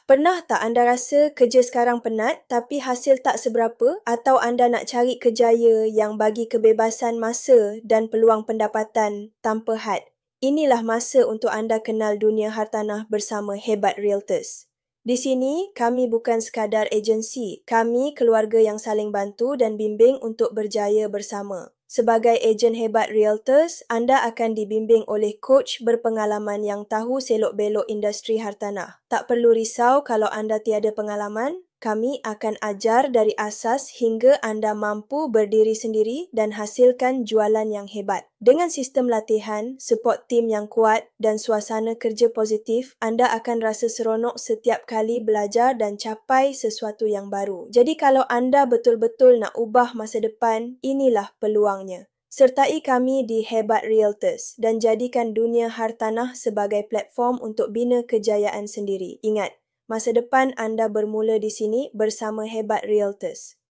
Pernah tak anda rasa kerja sekarang penat tapi hasil tak seberapa atau anda nak cari kerjaya yang bagi kebebasan masa dan peluang pendapatan tanpa had? Inilah masa untuk anda kenal dunia hartanah bersama Hebat Realtors. Di sini, kami bukan sekadar agensi. Kami keluarga yang saling bantu dan bimbing untuk berjaya bersama. Sebagai ejen Hebat Realtors, anda akan dibimbing oleh coach berpengalaman yang tahu selok-belok industri hartanah. Tak perlu risau kalau anda tiada pengalaman, kami akan ajar dari asas hingga anda mampu berdiri sendiri dan hasilkan jualan yang hebat. Dengan sistem latihan, support tim yang kuat dan suasana kerja positif, anda akan rasa seronok setiap kali belajar dan capai sesuatu yang baru. Jadi kalau anda betul-betul nak ubah masa depan, inilah peluangnya. Sertai kami di Hebat Realtors dan jadikan dunia hartanah sebagai platform untuk bina kejayaan sendiri. Ingat, masa depan anda bermula di sini bersama Hebat Realtors.